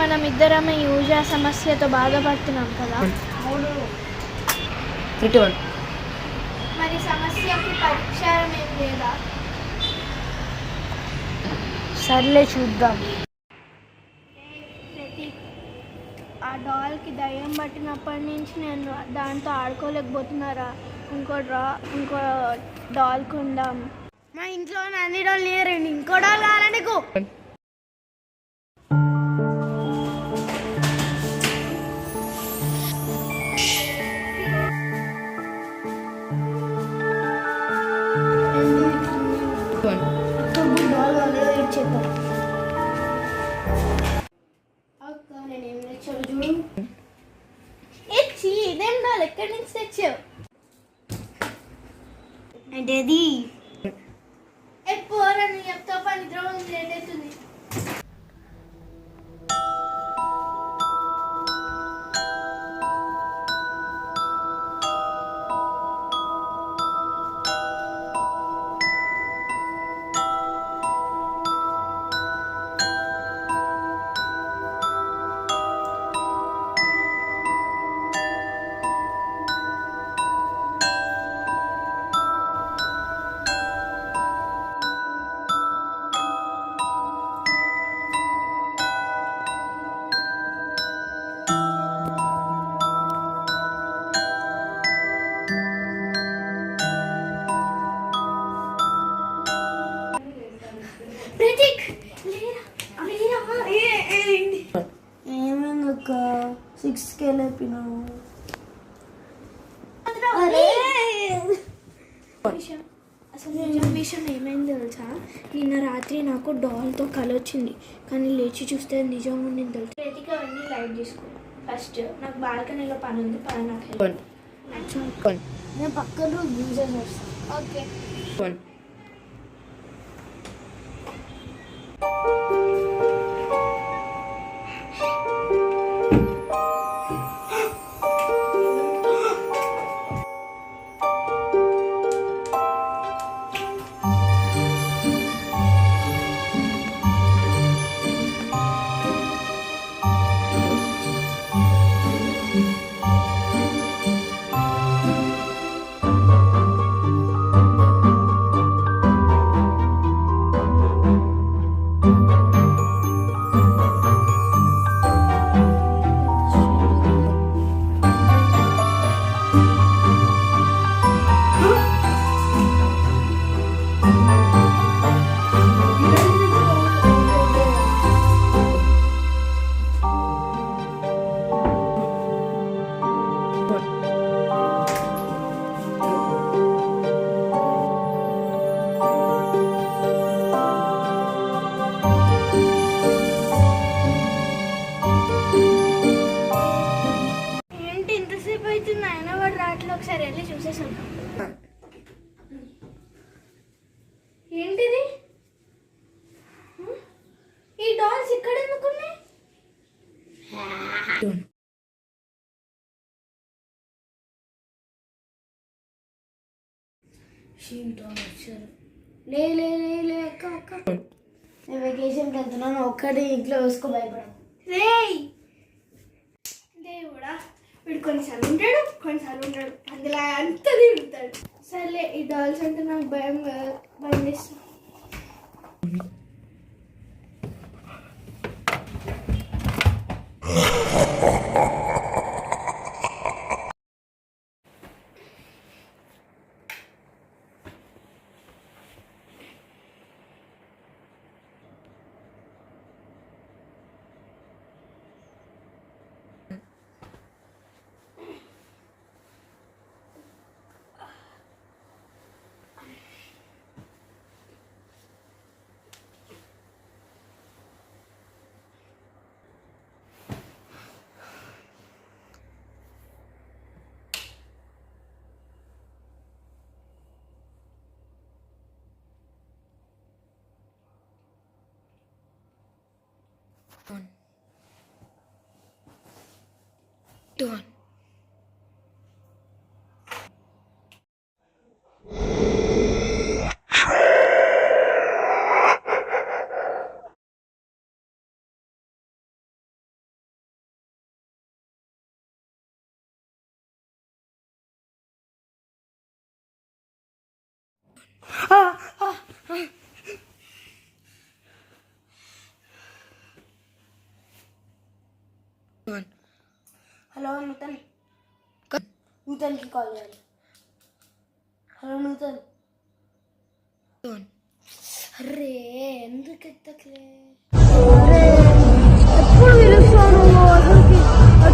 మనం ఇద్దరమే యూజా సమస్యతో బాధపడుతున్నాం కదా. మరి సమస్యకి పరిష్కారం ఏం లేదా? సర్లే చూద్దాం. ఆ డాల్కి దయ్యం పట్టినప్పటి నుంచి నేను దాంతో ఆడుకోలేకపోతున్నారా. ఇంకో డాల్ కొందాం. మా ఇంట్లో అన్ని డాల్ లేరండి, ఇంకో డాల్ కావాలా నీకు? అక్క నేనేం తెచ్చావు చూడు. ఇదేం డాల్ ఎక్కడి నుంచి తెచ్చావు? అంటే అది పోరా నీ చెప్తా పని నిద్ర లేట్ అవుతుంది. ఏమైంది అక్క? 6కే లేపినావు. అసలు విషయం ఏమైంది తెలుసా? నిన్న రాత్రి నాకు డాల్తో కల వచ్చింది, కానీ లేచి చూస్తే నిజంగా నేను తెలుసు. ప్రతికి అవన్నీ లైట్ తీసుకో. ఫస్ట్ నాకు బాల్కనీలో పని ఉంది, పని నాకు నేను పక్కన యూజ్ చేస్తాను. ఓకే. ఒకసారి వెళ్ళి చూసేసాం. ఏంటిది? ఈ డాల్స్ ఇక్కడ ఎందుకున్నాయి? లే అక్క, నేను వెకేషన్కి వెళ్తున్నాను. ఒక్కటి ఇంట్లో వేసుకో, భయపడ. రేయ్ దేవుడా, వీడు కొన్నిసార్లు ఉంటాడు, కొన్నిసార్లు ఉంటాడు, అందులో అంతా తిరుగుతాడు. సర్లే, ఈ డాల్స్ అంటే నాకు భయం చేస్తాను. Done. హలో నూతన్, నూతన్కి కాల్ చేయాలి. హలో నూతన్. అరే ఎందుకు ఎత్తట్లే? ఎప్పుడు పిలుస్తావు నువ్వు? అసలుకి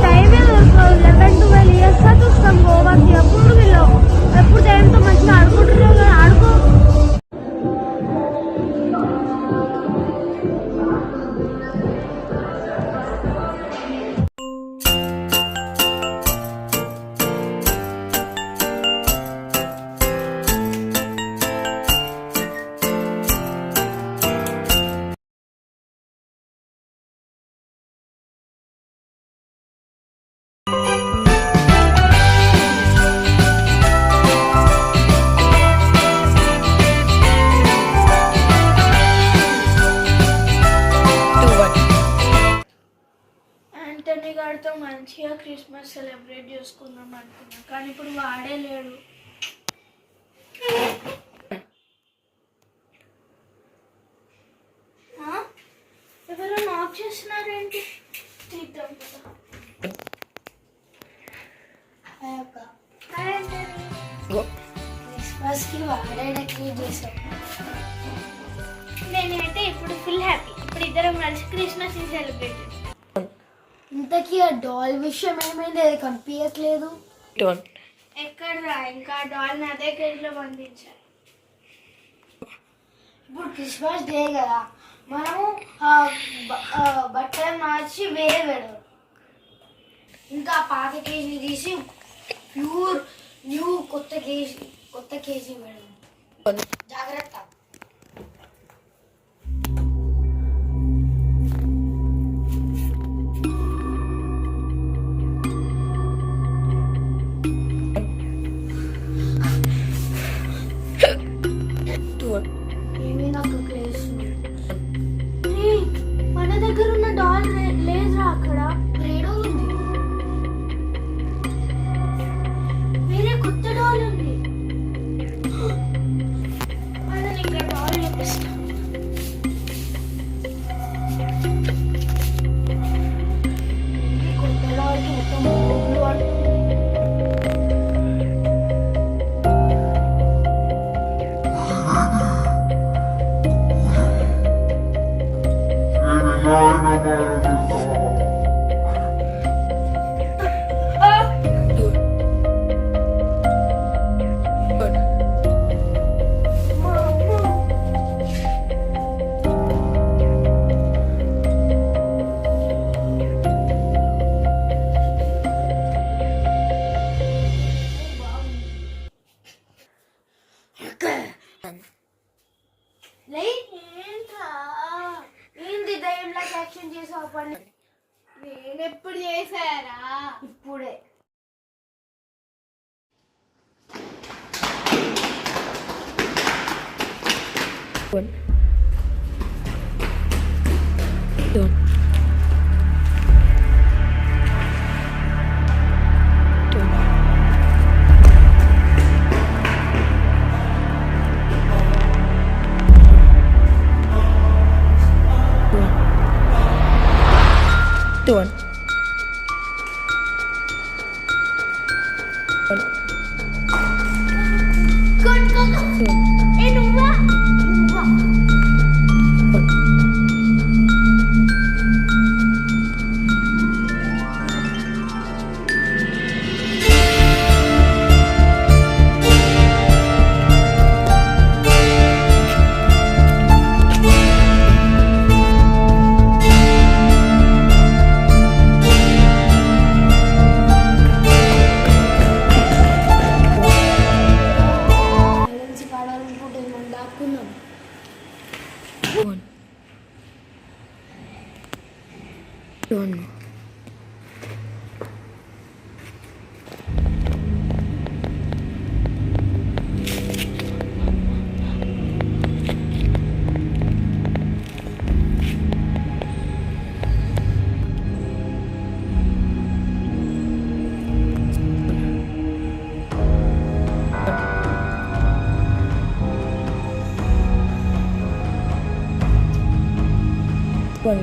టైమే దొరకదు. 11-12 years చూస్తాం గోవాకి. ఎప్పుడు వెళ్ళావు? ఎప్పుడు టైంతో మంచిగా ఆడుకుంటున్నావు కదా, ఆడుకో. యాంటనీ గారితో మంచిగా క్రిస్మస్ సెలబ్రేట్ చేసుకుందాం అనుకున్నా, కానీ ఇప్పుడు వాడే లేడు. ఎవరో నాక్ చేస్తున్నారేంటి? తీద్దాం కదా. క్రిస్మస్కి వాడే డెకరేట్ చేసాం. నేనైతే ఇప్పుడు ఫుల్ హ్యాపీ. ఇప్పుడు ఇద్దరం కలిసి క్రిస్మస్ సెలబ్రేట్ చేస్తాం. ఇంతకీ ఆ డాల్ విషయం ఏమైంది? అది కనిపించట్లేదు. ఎక్కడరా? ఇంకా డాల్ నా దగ్గరలో పంపించారు. ఇప్పుడు క్రిస్మస్ డే కదా, మనము బట్టలు మార్చి వేరే పెడదాం. ఇంకా పాత కేజీ తీసి ప్యూర్ న్యూ కొత్త కేజీ పెడదాం. జాగ్రత్త. మన దగ్గర ఉన్న డాల్ లేదురా అక్కడ. రేడో ఉంది. వేరే కొత్త డాల్ ఉంది. మనం ఇంకా డాల్ చూపిస్తాం. కొత్త డాల్కి మొత్తం బూట్లు పడుతుంది. ఏంది దయ్యంలా యాక్షన్ చేసావు? పని నేను ఎప్పుడు చేశారా? ఇప్పుడే. బాయ్